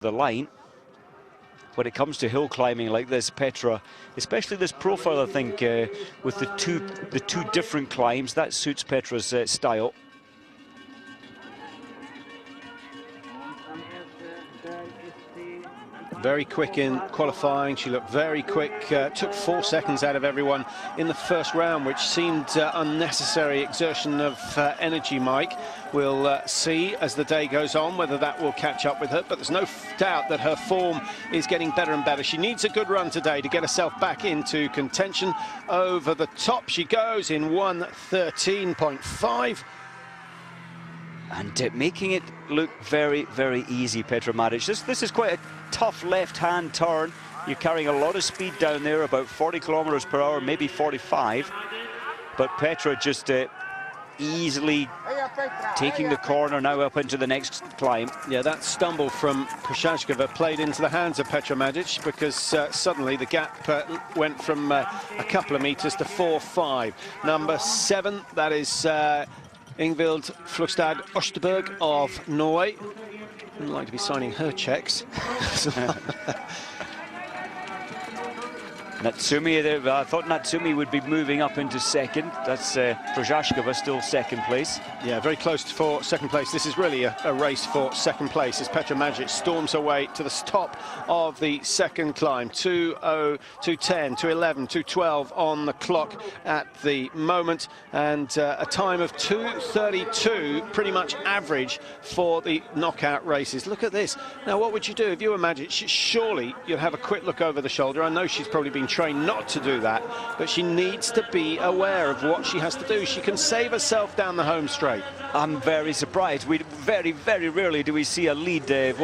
the line. When it comes to hill climbing like this, Petra, especially this profile, I think, with the two different climbs, that suits Petra's style. Very quick in qualifying. She looked very quick. Took 4 seconds out of everyone in the first round, which seemed unnecessary exertion of energy, Mike. We'll see as the day goes on whether that will catch up with her, but there's no doubt that her form is getting better and better. She needs a good run today to get herself back into contention. Over the top she goes in 1:13.5. And making it look very, very easy, Petra Maric. This is quite a tough left-hand turn. You're carrying a lot of speed down there, about 40 kilometers per hour, maybe 45. But Petra just easily taking the corner now up into the next climb. Yeah, that stumble from Procházková played into the hands of Petra Maric, because suddenly the gap went from a couple of meters to 4-5. Number 7, that is Ingvild Flugstad Osterberg of Norway. Wouldn't like to be signing her checks. Natsumi, I thought Natsumi would be moving up into second. That's Procházková still second place. Yeah, very close for second place. This is really a race for second place as Petra Maric storms her way to the top of the second climb. 2:10, 2:11, 2:12 on the clock at the moment, and a time of 2:32, pretty much average for the knockout races. Look at this. Now, what would you do if you were Maric? Surely you'd have a quick look over the shoulder. I know she's probably been trained not to do that, but she needs to be aware of what she has to do. She can save herself down the home straight. I'm very surprised. We very, very rarely do we see a lead of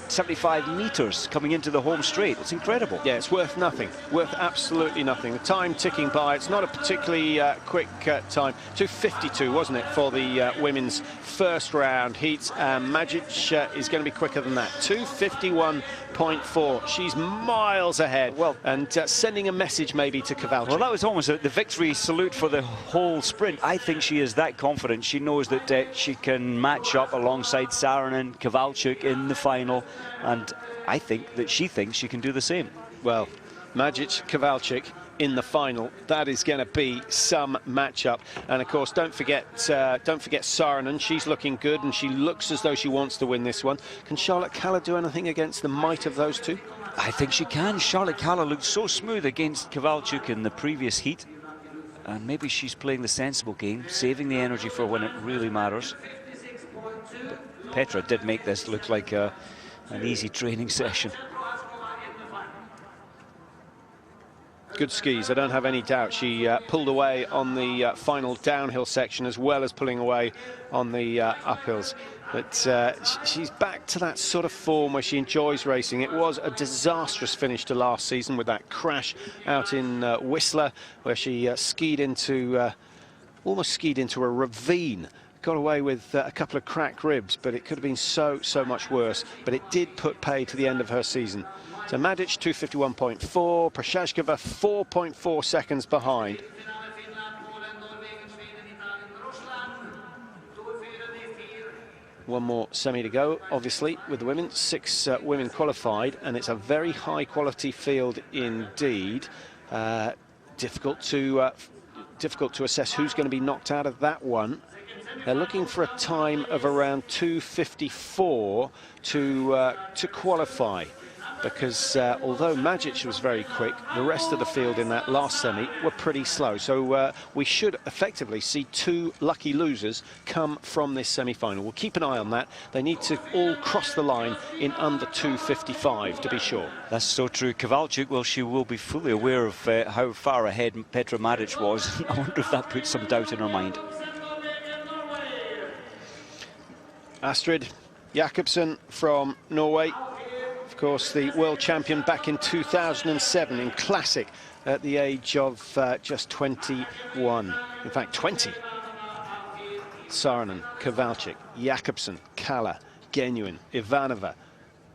75 meters coming into the home straight. It's incredible. Yeah, it's worth nothing, worth absolutely nothing. The time ticking by. It's not a particularly quick time. 2:52, wasn't it, for the women's first round heats? Maric is going to be quicker than that. 2:51.4. She's miles ahead. Well, and sending a message maybe to Kowalczyk. Well, that was almost the victory salute for the whole sprint. I think she is that confident. She knows that she can match up alongside Saarinen, Kowalczyk in the final, and I think that she thinks she can do the same. Well, Maric, Kowalczyk in the final, that is going to be some matchup. And of course, don't forget Saarinen. She's looking good, and she looks as though she wants to win this one. Can Charlotte Kalla do anything against the might of those two? I think she can. Charlotte Kalla looked so smooth against Kowalczyk in the previous heat, and maybe she's playing the sensible game, saving the energy for when it really matters. But Petra did make this look like an easy training session. Good skis, I don't have any doubt. She pulled away on the final downhill section, as well as pulling away on the uphills. But she's back to that sort of form where she enjoys racing. It was a disastrous finish to last season with that crash out in Whistler, where she skied into, almost skied into a ravine. Got away with a couple of cracked ribs, but it could have been so much worse. But it did put pay to the end of her season. So Maric 2:51.4, Procházková 4.4 seconds behind. One more semi to go, obviously, with the women. 6 women qualified, and it's a very high-quality field indeed. Difficult to assess who's going to be knocked out of that one. They're looking for a time of around 2:54 to qualify, because although Maric was very quick, the rest of the field in that last semi were pretty slow. So we should effectively see 2 lucky losers come from this semi-final. We'll keep an eye on that. They need to all cross the line in under 2:55 to be sure. That's so true. Kowalczyk, well, she will be fully aware of how far ahead Petra Maric was. I wonder if that puts some doubt in her mind. Astrid Jakobsen from Norway. Of course, the world champion back in 2007 in Classic at the age of just 21. In fact, 20. Saarinen, Kowalczyk, Jakobsen, Kalla, Genuin, Ivanova.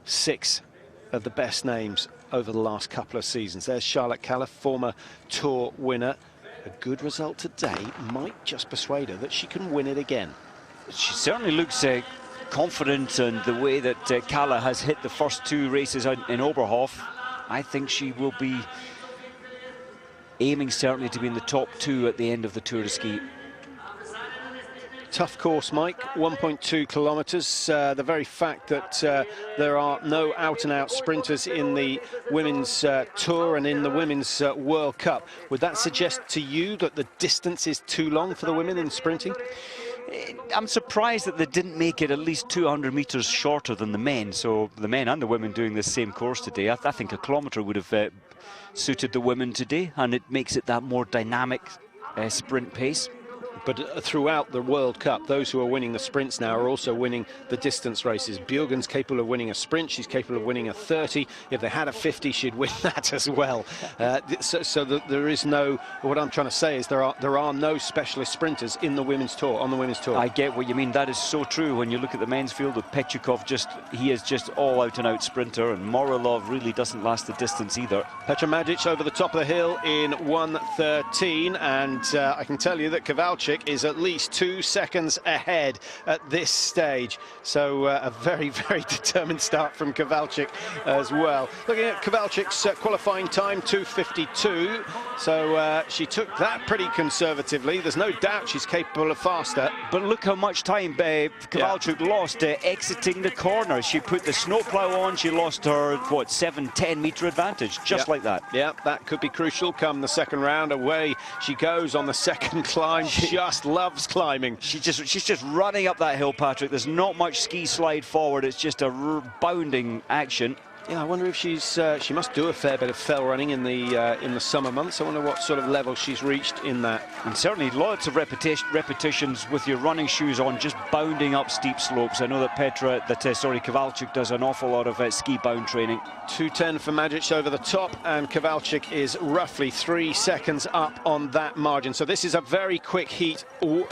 6 of the best names over the last couple of seasons. There's Charlotte Kalla, former Tour winner. A good result today might just persuade her that she can win it again. She certainly looks confident and the way that Kalle has hit the first 2 races in Oberhof, I think she will be aiming certainly to be in the top 2 at the end of the Tour de Ski. Tough course, Mike, 1.2 kilometres. The very fact that there are no out-and-out sprinters in the Women's Tour and in the Women's World Cup, would that suggest to you that the distance is too long for the women in sprinting? I'm surprised that they didn't make it at least 200 metres shorter than the men. So the men and the women doing the same course today. I think a kilometre would have suited the women today, and it makes it that more dynamic sprint pace. But throughout the World Cup, those who are winning the sprints now are also winning the distance races. Bjørgen's capable of winning a sprint. She's capable of winning a 30. If they had a 50, she'd win that as well. So there is no. What I'm trying to say is there are no specialist sprinters in the Women's Tour, on the Women's Tour. I get what you mean. That is so true. When you look at the men's field with Petrikov, he is just all out-and-out sprinter, and Morilov really doesn't last the distance either. Petra Majic over the top of the hill in 1:13, and I can tell you that Kowalczyk is at least 2 seconds ahead at this stage. So a very, very determined start from Kowalczyk as well. Looking at Kowalczyk's qualifying time, 2:52. So she took that pretty conservatively. There's no doubt she's capable of faster. But look how much time Kowalczyk lost exiting the corner. She put the snowplow on. She lost her, what, 7-10 metre advantage, just like that. Yeah, that could be crucial come the second round. Away she goes on the second climb. Just loves climbing. She's just running up that hill, Patrick. There's not much ski slide forward. It's just a bounding action. Yeah, I wonder if she must do a fair bit of fell running in the summer months. I wonder what sort of level she's reached in that. And certainly lots of repetitions with your running shoes on, just bounding up steep slopes. I know that Kowalczyk does an awful lot of ski-bound training. 2:10 for Majic over the top, and Kowalczyk is roughly 3 seconds up on that margin. So this is a very quick heat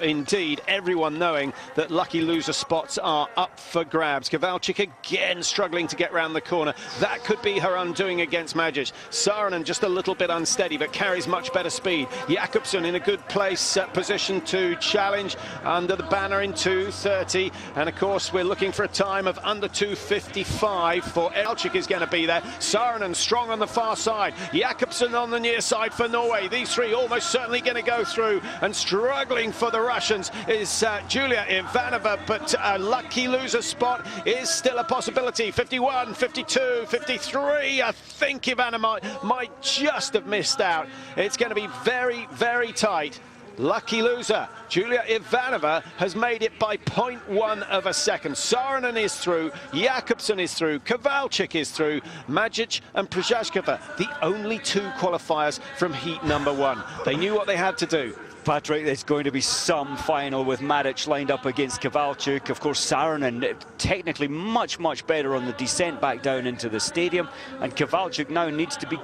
indeed, everyone knowing that lucky loser spots are up for grabs. Kowalczyk again struggling to get round the corner. That could be her undoing against Majic. Saarinen just a little bit unsteady, but carries much better speed. Jakobsen in a good place, position to challenge under the banner in 2:30. And of course, we're looking for a time of under 2:55 for Kowalczyk is going to be there. Saarinen strong on the far side. Jakobsen on the near side for Norway. These three almost certainly going to go through. And struggling for the Russians is Julia Ivanova, but a lucky loser spot is still a possibility. 51, 52. 53. I think Ivanova might just have missed out. It's going to be very, very tight. Lucky loser, Julia Ivanova has made it by 0.1 of a second. Saarinen is through, Jakobsen is through, Kowalczyk is through, Majic and Przejazkova, the only 2 qualifiers from heat number 1. They knew what they had to do. Patrick, there's going to be some final with Majic lined up against Kowalczyk. Of course, Saarinen technically much, much better on the descent back down into the stadium. And Kowalczyk now needs to be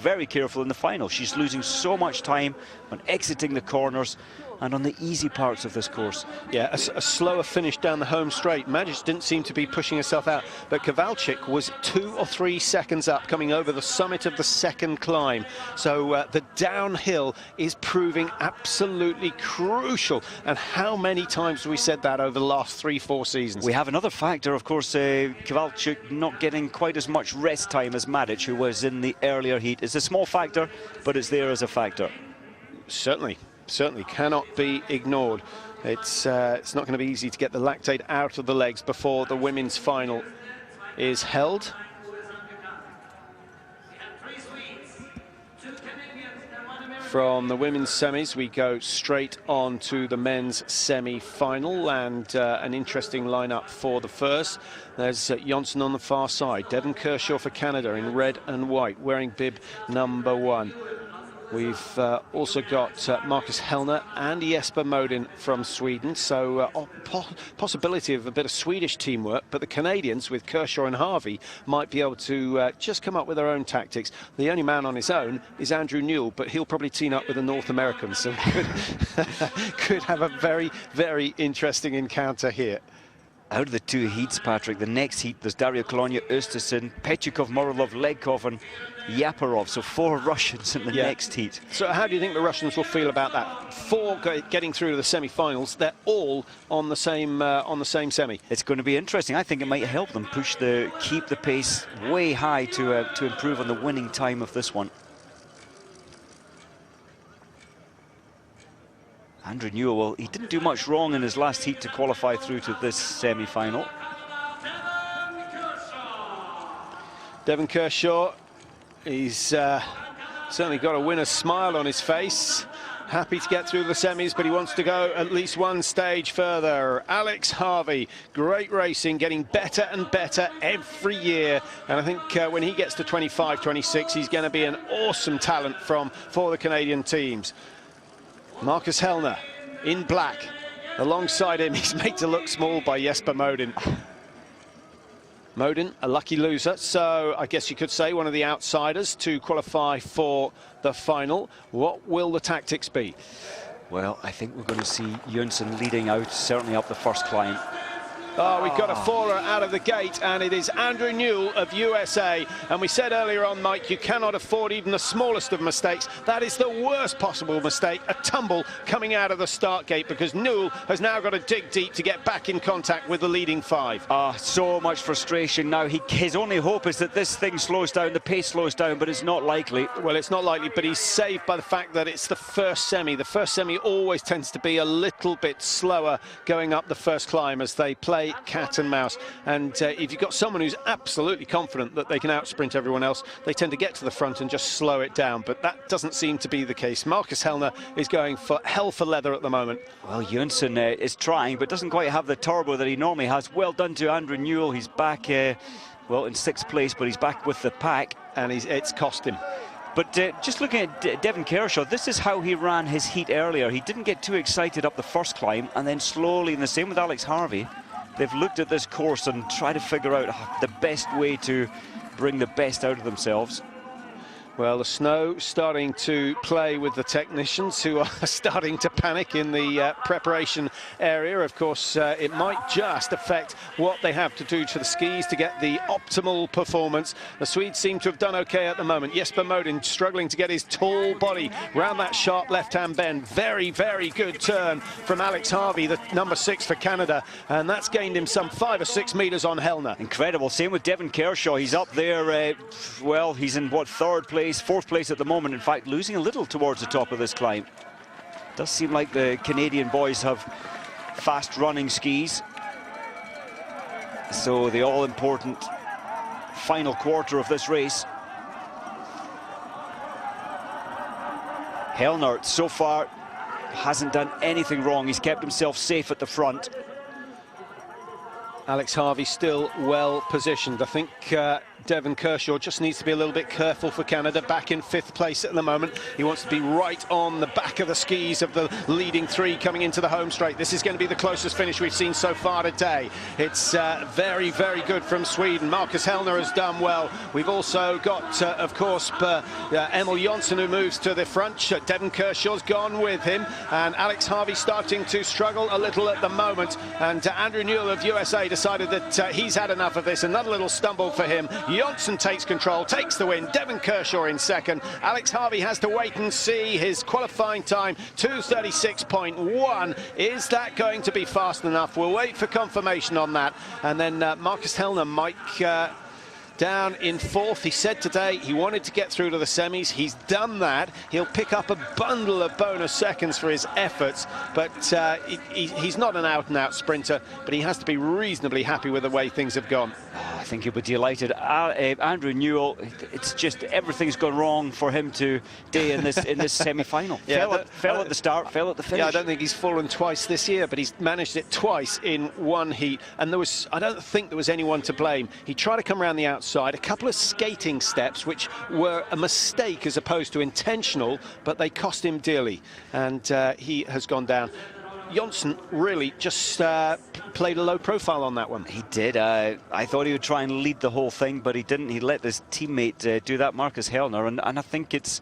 very careful in the final. She's losing so much time on exiting the corners and on the easy parts of this course. Yeah, a slower finish down the home straight. Majic didn't seem to be pushing herself out, but Kowalczyk was 2 or 3 seconds up coming over the summit of the second climb. So the downhill is proving absolutely crucial. And how many times have we said that over the last 3-4 seasons? We have another factor, of course, Kowalczyk not getting quite as much rest time as Majic, who was in the earlier heat. It's a small factor, but it's there as a factor. Certainly cannot be ignored. It's not going to be easy to get the lactate out of the legs before the women's final is held. From the women's semis, we go straight on to the men's semi-final, and an interesting lineup for the first. There's Johnson on the far side, Devon Kershaw for Canada in red and white, wearing bib number 1. We've also got Marcus Hellner and Jesper Modin from Sweden, so possibility of a bit of Swedish teamwork, but the Canadians with Kershaw and Harvey might be able to just come up with their own tactics. The only man on his own is Andrew Newell, but he'll probably team up with the North Americans, so could have a very, very interesting encounter here. Out of the two heats, Patrick, the next heat, there's Daria Kolonia, Östersund, Petrikov, Morozov, Legkov and Yaparov. So 4 Russians in the next heat. So how do you think the Russians will feel about that? 4 getting through to the semi-finals. They're all on the same semi. It's going to be interesting. I think it might help them keep the pace way high to improve on the winning time of this one. Andrew Newell, well, he didn't do much wrong in his last heat to qualify through to this semi-final. Devon Kershaw, he's certainly got a winner's smile on his face. Happy to get through the semis, but he wants to go at least one stage further. Alex Harvey, great racing, getting better and better every year. And I think when he gets to 25, 26, he's going to be an awesome talent for the Canadian teams. Marcus Hellner in black. Alongside him, he's made to look small by Jesper Modin. Modin, a lucky loser, so I guess you could say one of the outsiders to qualify for the final. What will the tactics be? Well, I think we're going to see Jönsson leading out, certainly up the first climb. Oh, we've got a 4er out of the gate, and it is Andrew Newell of USA. And we said earlier on, Mike, you cannot afford even the smallest of mistakes. That is the worst possible mistake, a tumble coming out of the start gate, because Newell has now got to dig deep to get back in contact with the leading 5. So much frustration now. His only hope is that this thing slows down, the pace slows down, but it's not likely. Well, it's not likely, but he's saved by the fact that it's the first semi. The first semi always tends to be a little bit slower going up the first climb as they play cat and mouse. And if you've got someone who's absolutely confident that they can outsprint everyone else, they tend to get to the front and just slow it down. But that doesn't seem to be the case. Marcus Hellner is going for hell for leather at the moment. Well, Jönsson is trying, but doesn't quite have the turbo that he normally has. Well done to Andrew Newell. He's back, well, in 6th place, but he's back with the pack. And it's cost him. But just looking at Devon Kershaw, this is how he ran his heat earlier. He didn't get too excited up the first climb, and then slowly, and the same with Alex Harvey, they've looked at this course and tried to figure out the best way to bring the best out of themselves. Well, the snow starting to play with the technicians, who are starting to panic in the preparation area. Of course, it might just affect what they have to do to the skis to get the optimal performance. The Swedes seem to have done okay at the moment. Jesper Modin struggling to get his tall body round that sharp left-hand bend. Very, very good turn from Alex Harvey, the number 6 for Canada, and that's gained him some 5 or 6 meters on Hellner. Incredible. Same with Devon Kershaw. He's up there, well, he's in, what, 3rd place? 4th place at the moment, in fact, losing a little towards the top of this climb. Does seem like the Canadian boys have fast running skis. So the all-important final quarter of this race. Hellner so far hasn't done anything wrong. He's kept himself safe at the front. Alex Harvey still well positioned. I think Devon Kershaw just needs to be a little bit careful for Canada, back in 5th place at the moment. He wants to be right on the back of the skis of the leading 3 coming into the home straight. This is going to be the closest finish we've seen so far today. It's very, very good from Sweden. Marcus Hellner has done well. We've also got, of course, Emil Jönsson, who moves to the front. Devon Kershaw's gone with him, and Alex Harvey starting to struggle a little at the moment. And Andrew Newell of USA decided that he's had enough of this. Another little stumble for him. Jönsson takes control, takes the win. Devon Kershaw in 2nd. Alex Harvey has to wait and see his qualifying time, 2:36.1. Is that going to be fast enough? We'll wait for confirmation on that. And then Marcus Hellner might down in 4th. He said today he wanted to get through to the semis. He's done that. He'll pick up a bundle of bonus seconds for his efforts, but he's not an out-and-out sprinter, but he has to be reasonably happy with the way things have gone. I think he'll be delighted. Andrew Newell, it's just everything's gone wrong for him today in this semi-final. Yeah, fell at the start, fell at the finish. Yeah, I don't think he's fallen twice this year, but he's managed it twice in one heat, and I don't think there was anyone to blame. He tried to come around the outside, a couple of skating steps which were a mistake as opposed to intentional, but they cost him dearly, and he has gone down. Jönsson really just played a low profile on that one. He did. I thought he would try and lead the whole thing, but he didn't. He let his teammate do that, Marcus Hellner, and I think it's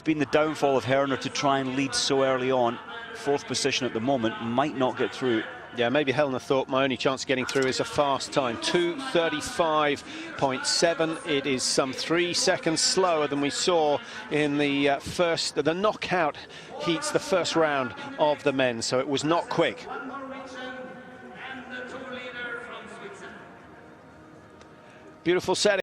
been the downfall of Hellner to try and lead so early on. 4th position at the moment, might not get through. Yeah, maybe Helena thought my only chance of getting through is a fast time. 2:35.7. It is some 3 seconds slower than we saw in the the knockout heats, the first round of the men. So it was not quick. Beautiful setting.